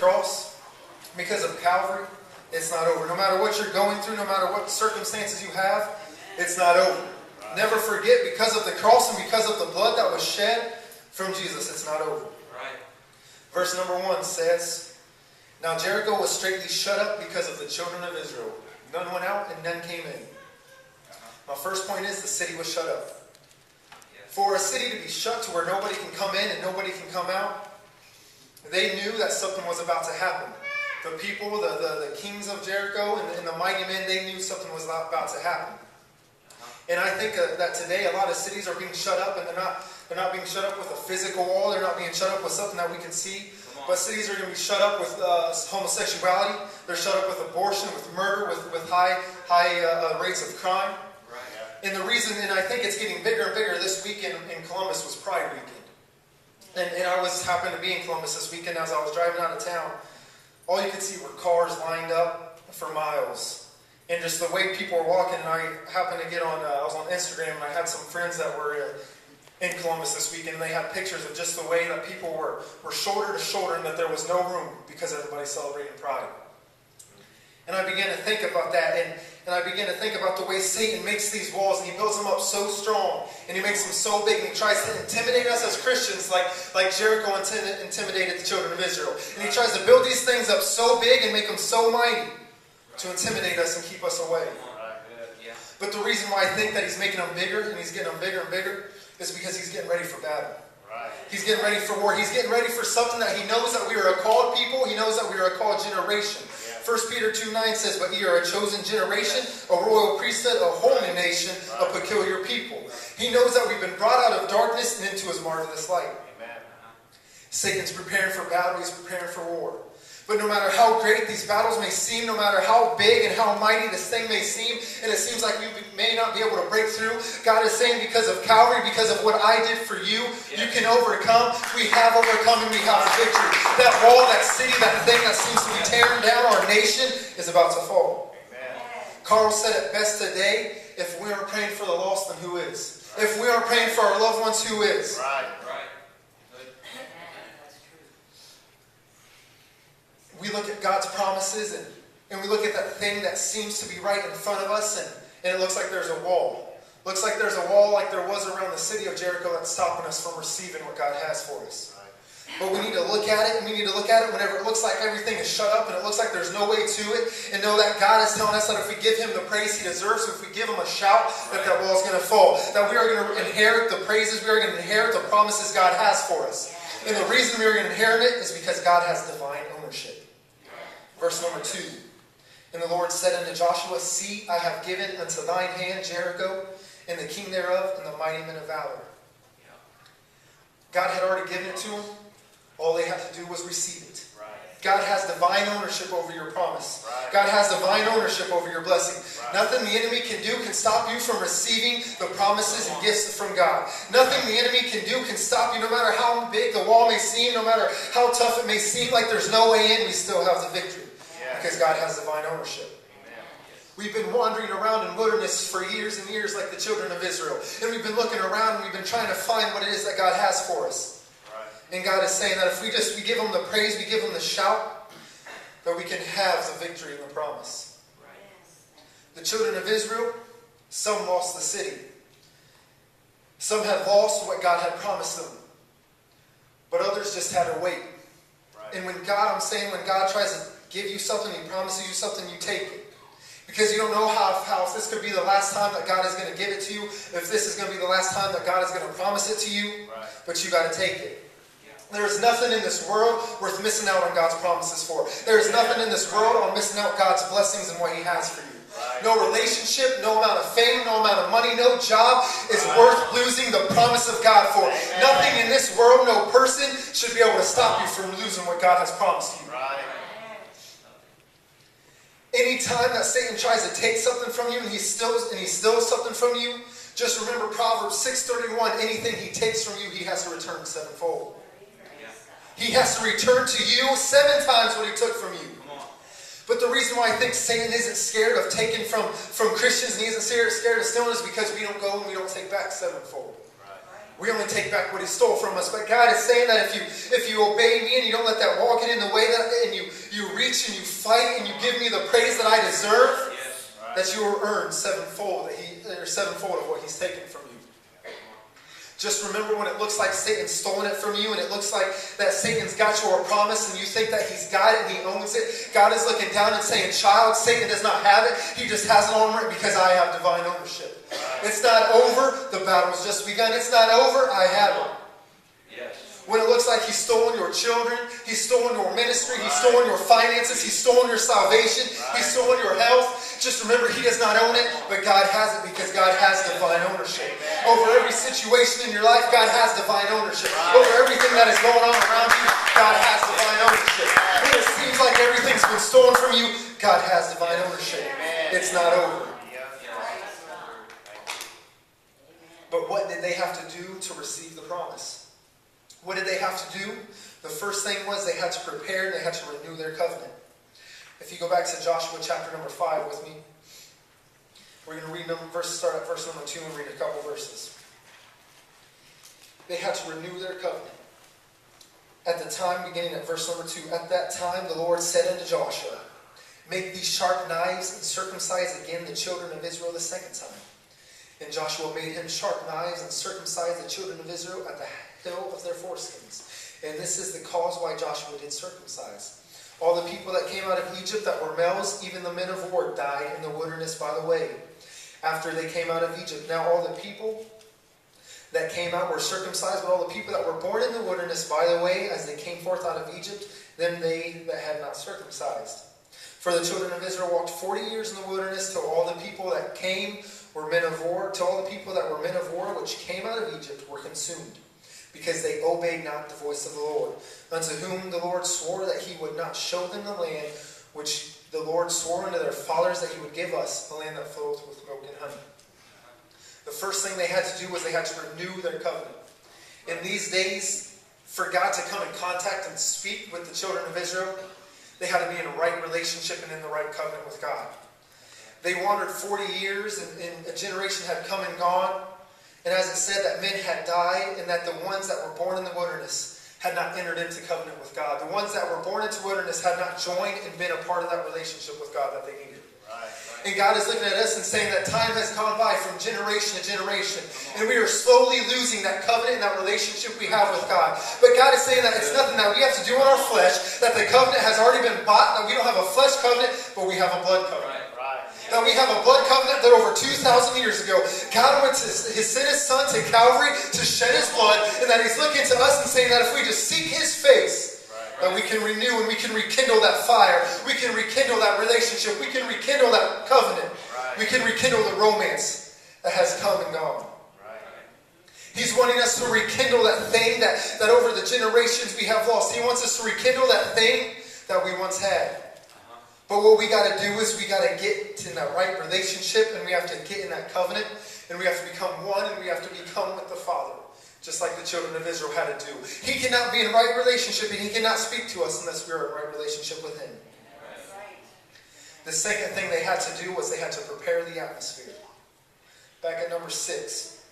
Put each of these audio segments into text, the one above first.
cross, because of Calvary, it's not over. No matter what you're going through, no matter what circumstances you have, it's not over. Right. Never forget, because of the cross and because of the blood that was shed from Jesus, it's not over. Right. Verse number 1 says, "Now Jericho was straitly shut up because of the children of Israel. None went out and none came in." My first point is the city was shut up. For a city to be shut to where nobody can come in and nobody can come out, they knew that something was about to happen. The people, the kings of Jericho and the mighty men, they knew something was about to happen. And I think that today a lot of cities are being shut up, and they're not being shut up with a physical wall. They're not being shut up with something that we can see. But cities are going to be shut up with homosexuality. They're shut up with abortion, with murder, with high rates of crime. And the reason, and I think it's getting bigger and bigger, this weekend in Columbus was Pride Weekend. And I happened to be in Columbus this weekend as I was driving out of town. All you could see were cars lined up for miles. And just the way people were walking, and I happened to get on, I was on Instagram, and I had some friends that were in Columbus this weekend, and they had pictures of just the way that people were shoulder to shoulder, and that there was no room because everybody's celebrating Pride. And I began to think about that, and I began to think about the way Satan makes these walls, and he builds them up so strong, and he makes them so big, and he tries to intimidate us as Christians like Jericho intimidated the children of Israel. And he tries to build these things up so big and make them so mighty to intimidate us and keep us away. But the reason why I think that he's making them bigger, and he's getting them bigger and bigger, is because he's getting ready for battle. He's getting ready for war. He's getting ready for something that he knows that we are a called people. He knows that we are a called generation. 1 Peter 2:9 says, "But ye are a chosen generation, a royal priesthood, a holy nation, a peculiar people." He knows that we've been brought out of darkness and into his marvelous light. Satan's preparing for battle. He's preparing for war. But no matter how great these battles may seem, no matter how big and how mighty this thing may seem, and it seems like we may not be able to break through, God is saying, because of Calvary, because of what I did for you, you can overcome. We have overcome, and we have a victory. That wall, that city, that thing that seems to be tearing down our nation is about to fall. Amen. Carl said it best today: if we aren't praying for the lost, then who is? Right. If we aren't praying for our loved ones, who is? Right. We look at God's promises and we look at that thing that seems to be right in front of us, and it looks like there's a wall. Looks like there's a wall like there was around the city of Jericho that's stopping us from receiving what God has for us. But we need to look at it, and we need to look at it whenever it looks like everything is shut up and it looks like there's no way to it, and know that God is telling us that if we give him the praise he deserves, if we give him a shout, that wall is going to fall. That we are going to inherit the praises, we are going to inherit the promises God has for us. And the reason we are going to inherit it is because God has divine ownership. Verse number 2. "And the Lord said unto Joshua, See, I have given unto thine hand Jericho, and the king thereof, and the mighty men of valor." God had already given it to him. All they had to do was receive it. God has divine ownership over your promise. God has divine ownership over your blessing. Nothing the enemy can do can stop you from receiving the promises and gifts from God. Nothing the enemy can do can stop you, no matter how big the wall may seem, no matter how tough it may seem like there's no way in, we still have the victory. Because God has divine ownership. We've been wandering around in wilderness for years and years like the children of Israel. And we've been looking around and we've been trying to find what it is that God has for us. And God is saying that if we give him the praise, we give him the shout, that we can have the victory and the promise. The children of Israel, some lost the city. Some had lost what God had promised them. But others just had to wait. And when God tries to give you something, he promises you something, you take it. Because you don't know how if this could be the last time that God is going to give it to you, if this is going to be the last time that God is going to promise it to you, but you got to take it. There is nothing in this world worth missing out on God's promises for. There is nothing in this world on missing out God's blessings and what he has for you. No relationship, no amount of fame, no amount of money, no job is worth losing the promise of God for. Nothing in this world, no person should be able to stop you from losing what God has promised you. Anytime that Satan tries to take something from you and he steals something from you, just remember Proverbs 6:31, anything he takes from you, he has to return sevenfold. He has to return to you 7 times what he took from you. But the reason why I think Satan isn't scared of taking from Christians and he isn't scared of stealing is because we don't go and we don't take back sevenfold. We only take back what he stole from us. But God is saying that if you obey me and you don't let that wall get in the way, and preach and you fight and you give me the praise that I deserve, that you will earn sevenfold, sevenfold of what he's taken from you. Just remember when it looks like Satan's stolen it from you and it looks like that Satan's got your promise and you think that he's got it and he owns it. God is looking down and saying, child, Satan does not have it. He just has it on it because I have divine ownership. It's not over. The battle's just begun. It's not over. I have it. When it looks like he's stolen your children, he's stolen your ministry, he's stolen your finances, he's stolen your salvation, he's stolen your health, just remember he does not own it, but God has it because God has divine ownership. Over every situation in your life, God has divine ownership. Over everything that is going on around you, God has divine ownership. When it seems like everything's been stolen from you, God has divine ownership. It's not over. But what did they have to do to receive the promise? What did they have to do? The first thing was they had to prepare and they had to renew their covenant. If you go back to Joshua chapter number 5 with me, we're going to read start at verse number 2 and read a couple verses. They had to renew their covenant. At the time, beginning at verse number 2, at that time the Lord said unto Joshua, make these sharp knives and circumcise again the children of Israel the second time. And Joshua made him sharp knives and circumcised the children of Israel at the hill of their foreskins. And this is the cause why Joshua did circumcise. All the people that came out of Egypt that were males, even the men of war, died in the wilderness by the way, after they came out of Egypt. Now all the people that came out were circumcised, but all the people that were born in the wilderness by the way, as they came forth out of Egypt, them they that had not circumcised. For the children of Israel walked 40 years in the wilderness, till all the people that came were men of war, till all the people that were men of war, which came out of Egypt, were consumed, because they obeyed not the voice of the Lord, unto whom the Lord swore that he would not show them the land which the Lord swore unto their fathers that he would give us, the land that floweth with milk and honey. The first thing they had to do was they had to renew their covenant. In these days, for God to come in contact and speak with the children of Israel, they had to be in a right relationship and in the right covenant with God. They wandered 40 years and a generation had come and gone. And as it said, that men had died and that the ones that were born in the wilderness had not entered into covenant with God. The ones that were born into wilderness had not joined and been a part of that relationship with God that they needed. And God is looking at us and saying that time has gone by from generation to generation. And we are slowly losing that covenant and that relationship we have with God. But God is saying that it's nothing that we have to do in our flesh, that the covenant has already been bought, that we don't have a flesh covenant, but we have a blood covenant. That we have a blood covenant that over 2,000 years ago, God went to sent his son to Calvary to shed his blood, and that he's looking to us and saying that if we just seek his face, that we can renew and we can rekindle that fire, we can rekindle that relationship, we can rekindle that covenant, we can rekindle the romance that has come and gone. He's wanting us to rekindle that thing that over the generations we have lost. He wants us to rekindle that thing that we once had. But what we got to do is we got to get to that right relationship, and we have to get in that covenant, and we have to become one, and we have to become with the Father, just like the children of Israel had to do. He cannot be in right relationship, and he cannot speak to us unless we are in right relationship with him. The second thing they had to do was they had to prepare the atmosphere. Back at number 6.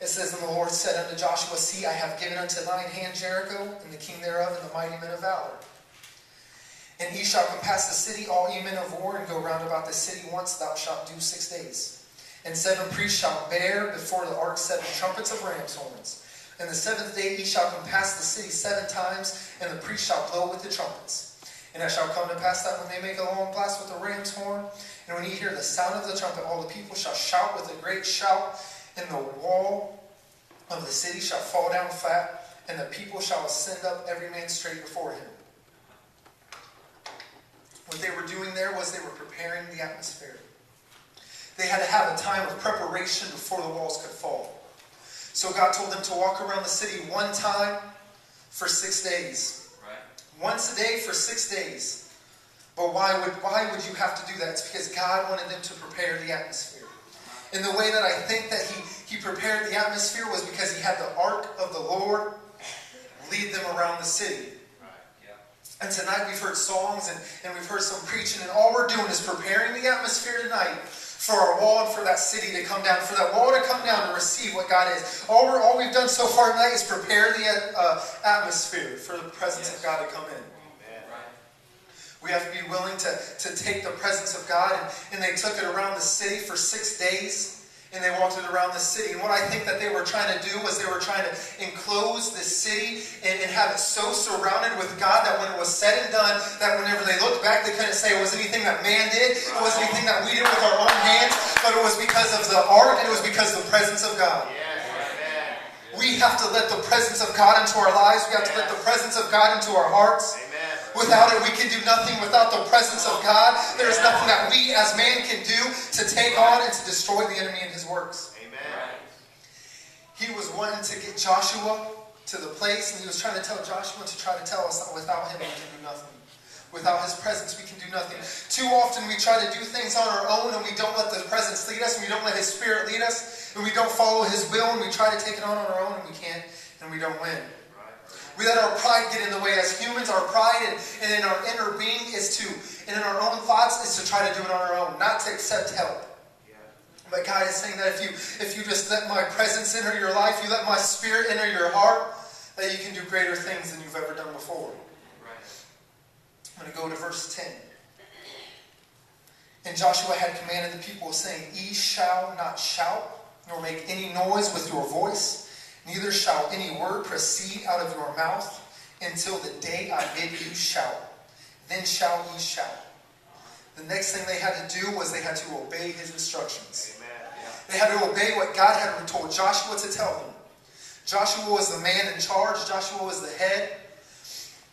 It says, and the Lord said unto Joshua, see, I have given unto thine hand Jericho, and the king thereof, and the mighty men of valor. And ye shall compass the city, all ye men of war, and go round about the city once thou shalt do 6 days. And 7 priests shall bear before the ark 7 trumpets of ram's horns. And the 7th day ye shall compass the city 7 times, and the priests shall blow with the trumpets. And it shall come to pass that when they make a long blast with the ram's horn, and when ye hear the sound of the trumpet, all the people shall shout with a great shout, and the wall of the city shall fall down flat, and the people shall ascend up every man straight before him. What they were doing there was they were preparing the atmosphere. They had to have a time of preparation before the walls could fall. So God told them to walk around the city 1 time for 6 days. Once a day for 6 days. But why would you have to do that? It's because God wanted them to prepare the atmosphere. And the way that I think that he prepared the atmosphere was because he had the ark of the Lord lead them around the city. And tonight we've heard songs and we've heard some preaching, and all we're doing is preparing the atmosphere tonight for our wall and for that city to come down, for that wall to come down to receive what God is. All we've done so far tonight is prepare the atmosphere for the presence of God to come in. We have to be willing to take the presence of God. And they took it around the city for 6 days. And they walked it around the city. And what I think that they were trying to do was they were trying to enclose this city and have it so surrounded with God that when it was said and done, that whenever they looked back, they couldn't say it was anything that man did. It wasn't anything that we did with our own hands. But it was because of the ark, and it was because of the presence of God. We have to let the presence of God into our lives. We have to let the presence of God into our hearts. Without it, we can do nothing. Without the presence of God, there is nothing that we as man can do to take on and to destroy the enemy and his works. Amen. He was wanting to get Joshua to the place, and he was trying to tell Joshua to try to tell us that without him we can do nothing. Without his presence we can do nothing. Too often we try to do things on our own, and we don't let the presence lead us, and we don't let his spirit lead us, and we don't follow his will, and we try to take it on our own, and we can't, and we don't win. We let our pride get in the way. As humans, our pride and in our inner being and in our own thoughts is to try to do it on our own, not to accept help. But God is saying that if you just let my presence enter your life, you let my spirit enter your heart, that you can do greater things than you've ever done before. I'm going to go to verse 10. And Joshua had commanded the people, saying, Ye shall not shout, nor make any noise with your voice, neither shall any word proceed out of your mouth until the day I bid you shout. Then shall ye shout. The next thing they had to do was they had to obey his instructions. They had to obey what God had told Joshua to tell them. Joshua was the man in charge. Joshua was the head.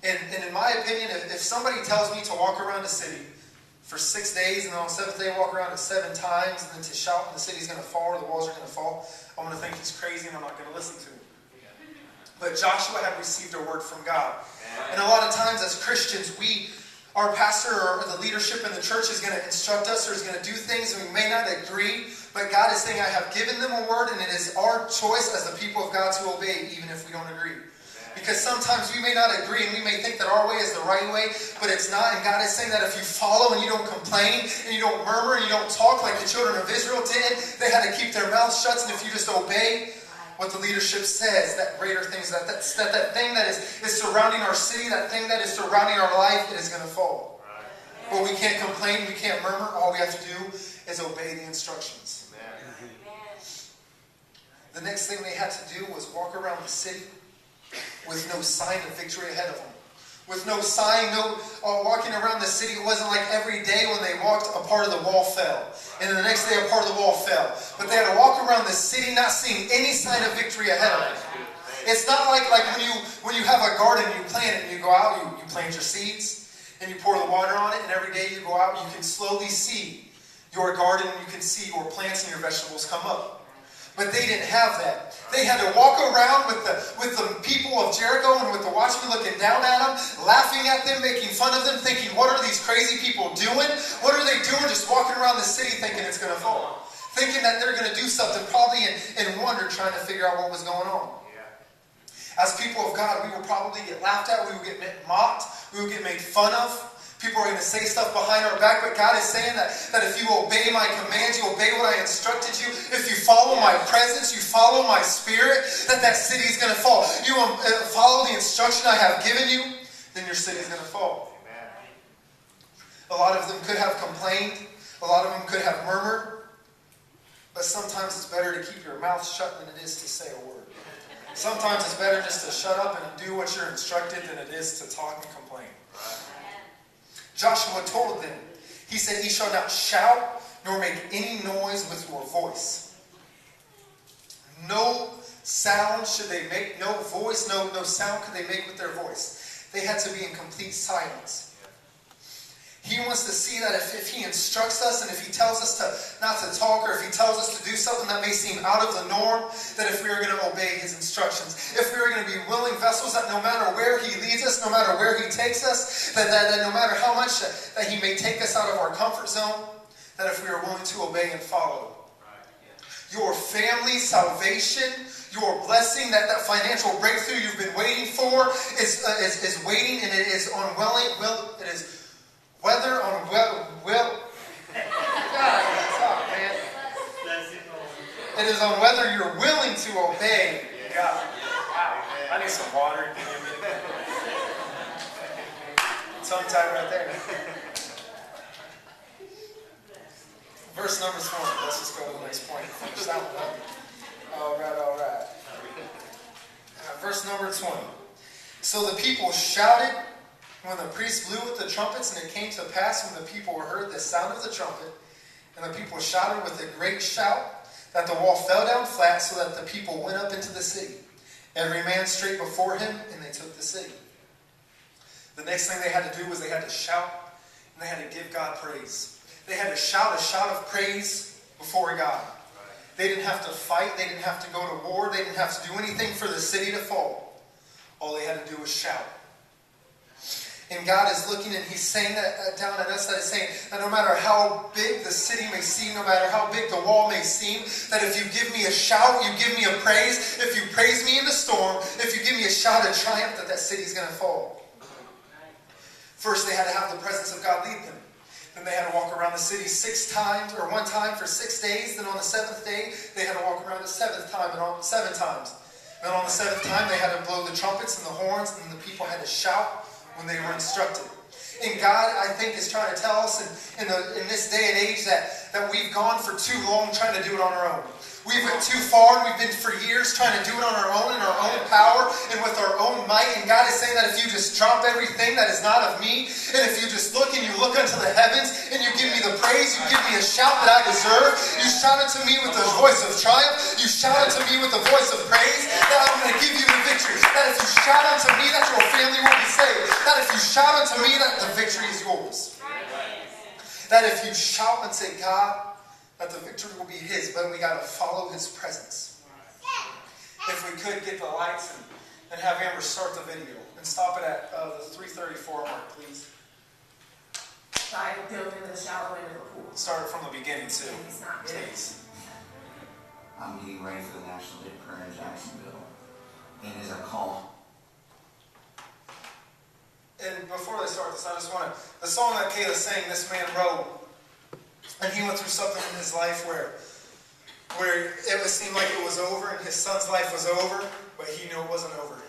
And in my opinion, if somebody tells me to walk around the city for 6 days, and on the 7th day walk around it 7 times, and then to shout and the city's going to fall or the walls are going to fall, I'm going to think he's crazy and I'm not going to listen to him. But Joshua had received a word from God. And a lot of times as Christians, our pastor or the leadership in the church is going to instruct us or is going to do things and we may not agree, but God is saying, I have given them a word, and it is our choice as the people of God to obey even if we don't agree. Because sometimes we may not agree and we may think that our way is the right way, but it's not. And God is saying that if you follow and you don't complain and you don't murmur and you don't talk like the children of Israel did, they had to keep their mouths shut. And if you just obey what the leadership says, that greater things, that thing that is surrounding our city, that thing that is surrounding our life, it is going to fall. But we can't complain, we can't murmur. All we have to do is obey the instructions. The next thing they had to do was walk around the city with no sign of victory ahead of them. With no sign, walking around the city. It wasn't like every day when they walked, a part of the wall fell. And then the next day a part of the wall fell. But they had to walk around the city not seeing any sign of victory ahead of them. It's not like when you have a garden and you plant it and you go out, you plant your seeds and you pour the water on it, and every day you go out and you can slowly see your garden, and you can see your plants and your vegetables come up. But they didn't have that. They had to walk around with the people of Jericho and with the watchmen looking down at them, laughing at them, making fun of them, thinking, what are these crazy people doing? What are they doing? Just walking around the city thinking it's going to fall. Thinking that they're going to do something, probably in wonder, trying to figure out what was going on. As people of God, we will probably get laughed at. We will get mocked. We will get made fun of. People are going to say stuff behind our back, but God is saying that if you obey my commands, you obey what I instructed you, if you follow my presence, you follow my spirit, that city is going to fall. You follow the instruction I have given you, then your city is going to fall. A lot of them could have complained. A lot of them could have murmured. But sometimes it's better to keep your mouth shut than it is to say a word. Sometimes it's better just to shut up and do what you're instructed than it is to talk and complain. Joshua told them, he said, Ye shall not shout, nor make any noise with your voice. No sound should they make, no voice, no sound could they make with their voice. They had to be in complete silence. He wants to see that if he instructs us and if he tells us not to talk, or if he tells us to do something that may seem out of the norm, that if we are going to obey his instructions, if we are going to be willing vessels, that no matter where he leads us, no matter where he takes us, that no matter how much that he may take us out of our comfort zone, that if we are willing to obey and follow. Your family salvation, your blessing, that financial breakthrough you've been waiting for is waiting, and it is on it is whether on God, talk, man. It is on whether you're willing to obey God. I need some water. It's tongue-tied right there. Verse number 20. Let's just go to the next point. Finish that one up. All right. Verse number 20. So the people shouted when the priest blew with the trumpets, and it came to pass when the people heard the sound of the trumpet, and the people shouted with a great shout, that the wall fell down flat, so that the people went up into the city, every man straight before him, and they took the city. The next thing they had to do was they had to shout, and they had to give God praise. They had to shout a shout of praise before God. They didn't have to fight. They didn't have to go to war. They didn't have to do anything for the city to fall. All they had to do was shout. And God is looking and He's saying that down at us, that is saying that no matter how big the city may seem, no matter how big the wall may seem, that if you give me a shout, you give me a praise, if you praise me in the storm, if you give me a shout of triumph, that city's going to fall. First, they had to have the presence of God lead them. Then they had to walk around the city 6 times, or 1 time for 6 days. Then on the 7th day, they had to walk around the 7th time, and on 7 times. Then on the 7th time, they had to blow the trumpets and the horns, and the people had to shout when they were instructed. And God, I think, is trying to tell us in this day and age that we've gone for too long trying to do it on our own. We went too far, and we've been for years trying to do it on our own, in our own power, and with our own might. And God is saying that if you just drop everything that is not of me, and if you just look and you look unto the heavens, and you give me the praise, you give me a shout that I deserve, you shout unto me with the voice of triumph, you shout unto me with the voice of praise, that I'm going to give you the victory. That if you shout unto me, that your family will be saved. That if you shout unto me, that the victory is yours. That if you shout unto God, that the victory will be His, but we got to follow His presence. If we could get the lights and have Amber start the video and stop it at the 3:34 mark, please. I dove into the shallow end of the pool. Start it from the beginning too. It's not good. Please. I'm getting ready for the National Day of Prayer in Jacksonville, and as I call. And before they start this, I just want to, the song that Kayla sang, this man wrote. And he went through something in his life where it seemed like it was over, and his son's life was over, but he knew it wasn't over.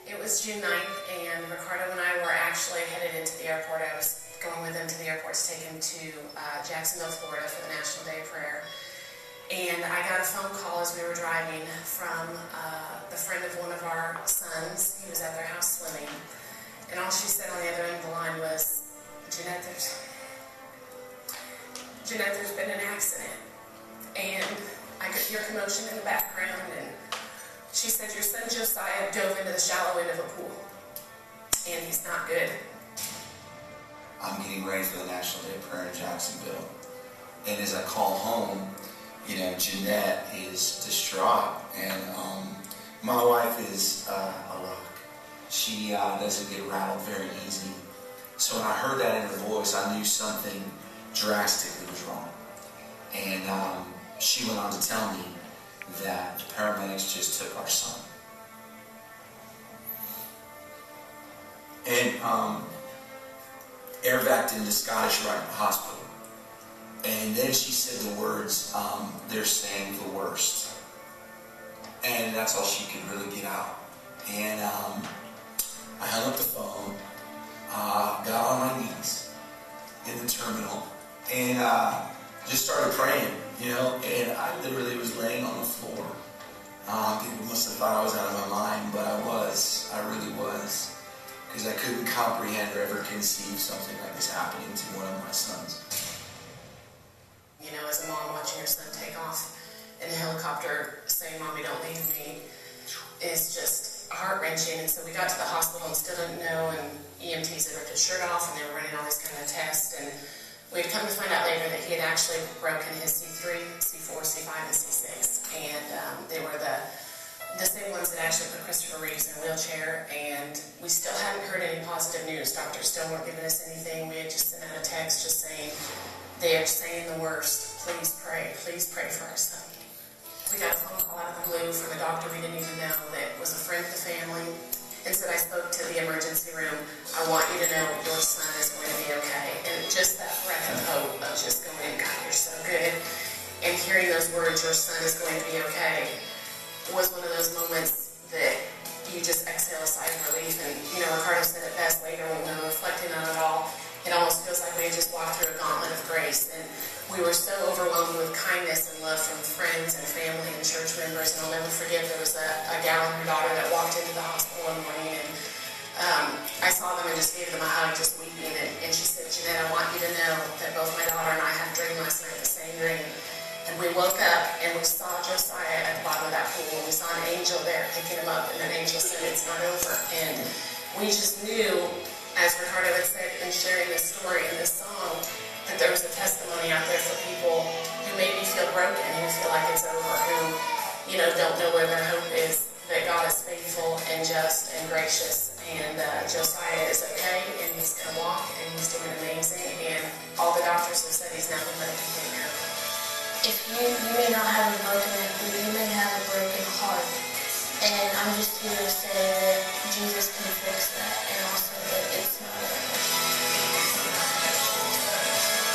It was June 9th, and Ricardo and I were actually headed into the airport. I was going with him to the airport to take him to Jacksonville, Florida for the National Day of Prayer. And I got a phone call as we were driving from the friend of one of our sons. He was at their house swimming. And all she said on the other end of the line was, Jeanette, there's been an accident. And I could hear commotion in the background. And she said, your son Josiah dove into the shallow end of a pool. And he's not good. I'm getting ready for the National Day of Prayer in Jacksonville. And as I call home, you know, Jeanette is distraught, and my wife is a rock. She doesn't get rattled very easy. So when I heard that in her voice, I knew something drastically was wrong. And she went on to tell me that the paramedics just took our son. And air vac'd into Scottish Rite Hospital. And then she said the words, they're saying the worst. And that's all she could really get out. And I hung up the phone, got on my knees in the terminal, and just started praying, you know. And I literally was laying on the floor. People must have thought I was out of my mind, but I really was. Because I couldn't comprehend or ever conceive something like this happening to one of my sons. You know, as a mom watching your son take off in a helicopter saying, Mommy, don't leave me, is just heart-wrenching. And so we got to the hospital and still didn't know, and EMTs had ripped his shirt off, and they were running all these kind of tests. And we'd come to find out later that he had actually broken his C3, C4, C5, and C6. And they were the same ones that actually put Christopher Reeves in a wheelchair. And we still hadn't heard any positive news. Doctors still weren't giving us anything. We had just sent out a text just saying, they are saying the worst. Please pray for our son. We got a phone call out of the blue from a doctor we didn't even know that was a friend of the family, and said, I spoke to the emergency room. I want you to know your son is going to be okay. And just that breath of hope of just going, God, you're so good. and hearing those words, your son is going to be okay, was one of those moments that you just exhale a sigh of relief. And, Ricardo said it best later when we were reflecting on it all. It almost feels like we had just walked through a gauntlet of grace. And we were so overwhelmed with kindness and love from friends and family and church members. And I'll never forget, there was a gal and her daughter that walked into the hospital one morning, and I saw them and just gave them a hug, just weeping. And she said, Jeanette, I want you to know that both my daughter and I had a dream last night, the same dream. And we woke up and we saw Josiah at the bottom of that pool, and we saw an angel there picking him up, and that angel said, it's not over. And we just knew, as Ricardo had said in sharing this story in this song, that there was a testimony out there for people who maybe feel broken, who feel like it's over, who, don't know where their hope is, that God is faithful and just and gracious. And Josiah is okay, and he's going to walk, and he's doing amazing. And all the doctors have said he's now going to complete now. If you may not have a broken neck, but you may have a broken heart. And I'm just here to say that Jesus can fix that, and also that it's not over.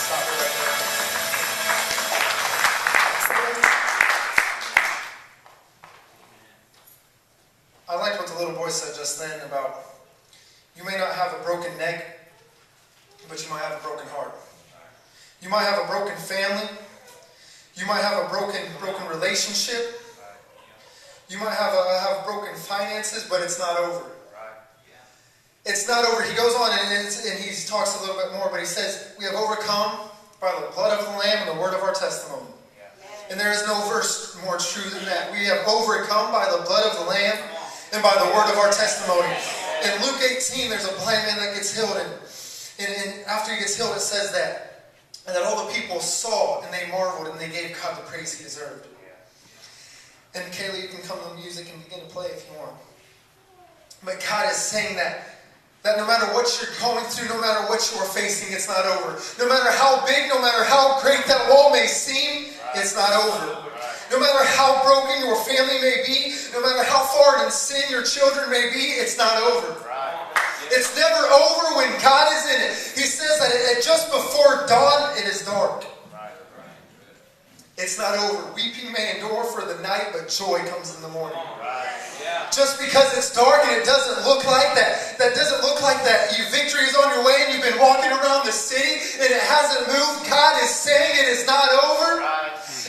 Stop it right there. I like what the little boy said just then about you may not have a broken neck, but you might have a broken heart. You might have a broken family. You might have a broken relationship. You might have broken finances, but it's not over. It's not over. He goes on and he talks a little bit more, but he says, we have overcome by the blood of the Lamb and the word of our testimony. And there is no verse more true than that. We have overcome by the blood of the Lamb and by the word of our testimony. In Luke 18, there's a blind man that gets healed. And after he gets healed, it says that. And that all the people saw and they marveled and they gave God the praise he deserved. And Kaylee, you can come to the music and begin to play if you want. But God is saying that no matter what you're going through, no matter what you are facing, it's not over. No matter how big, no matter how great that wall may seem, it's not over. No matter how broken your family may be, no matter how far in sin your children may be, it's not over. It's never over when God is in it. He says that just before dawn, it is dark. It's not over. Weeping may endure for the night, but joy comes in the morning. Just because it's dark and it doesn't look like that doesn't look like that victory is on your way and you've been walking around the city and it hasn't moved. God is saying it is not over.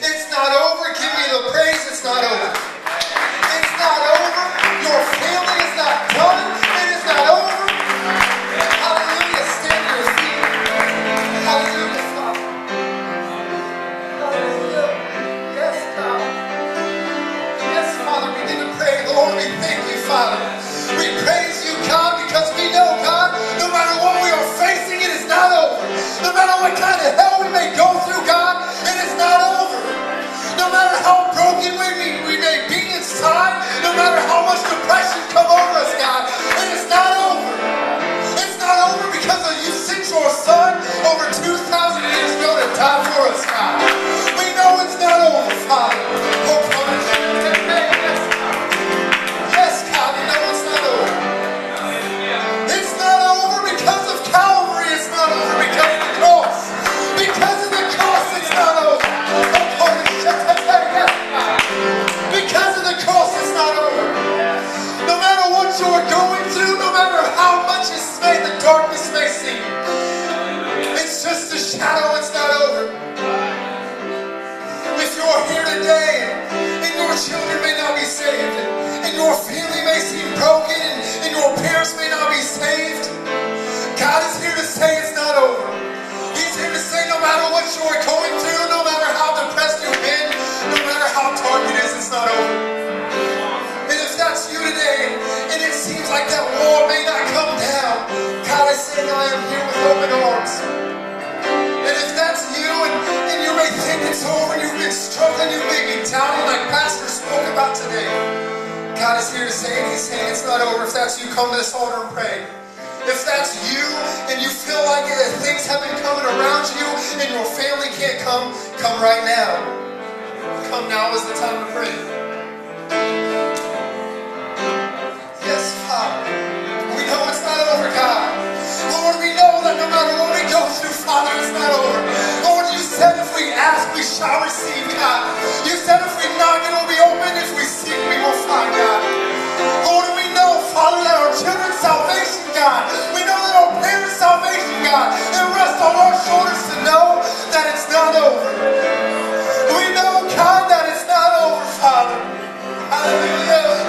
It's not over. Give me the praise. It's not over. It's not over. Your family is not done. It is not over. Hallelujah. Stand to your feet. Hallelujah, Father. Hallelujah. Yes, God. Yes, Father. Begin to pray. Lord, we thank you, Father. We praise you, God, because we know, God, no matter what we are facing, it is not over. No matter what kind of hell we may go through, God, it is not over. No matter how broken we may be inside, no matter how much depression come over us, God, it is not over. It's not over because you sent your son over 2,000 years ago to die for us, God. We know it's not over, Father. Oh, yes, God, we know it's not over. It's not over because of Calvary. It's not over because of the cross. Because of the cross, it's not over. Because of the cross, it's not over. No matter what you're going through, no matter how much the darkness may seem, it's just a shadow. It's not over. If you're here today and your children may not be saved, and your family may seem broken, and your parents may not be saved, God is here to say it's not over. He's here to say no matter what you're going through, no matter how depressed you've been, no matter how dark it is, it's not over. And if that's you today, and it seems like that wall may not come down, God is saying, I am here with open arms. And if that's you, and you may think it's over, and you've been struggling, you may be doubting like Pastor spoke about today, God is here to say, and He's saying it's not over. If that's you, come to this altar and pray. If that's you, and you feel like things have been coming around you, and your family can't come right now. Come now is the time to pray. Yes, Father. We know it's not over, God. Lord, we know that no matter what we go through, Father, it's not over. Lord, you said if we ask, we shall receive, God. You said if we knock, it will be open. If we seek, we will find, God. Lord, we know, Father, that our children's salvation, God, we know that our parents' salvation, God, it rests on our shoulders to know that it's not over. We know, God, that it's not over, Father. Hallelujah.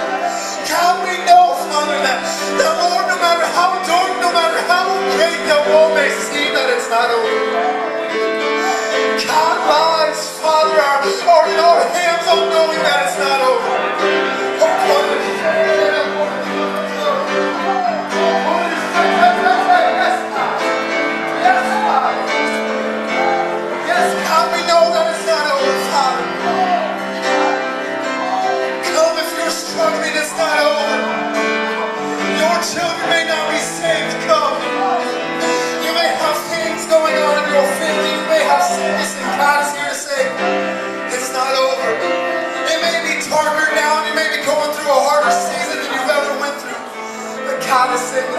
God, we know, Father, that Lord, no matter how dark, no matter how great the wall may seem, that it's not over. God, lies, Father, are in our hands on knowing that it's not over. Oh, Father. Yes, God, we know that it's not over, Father. Come if you're struggling, it's not over. Your children may not be saved, come. You may have things going on in your family. You may have sickness, and God is here to say, it's not over. It may be darker now, and you may be going through a harder season than you've ever went through. But God is saying,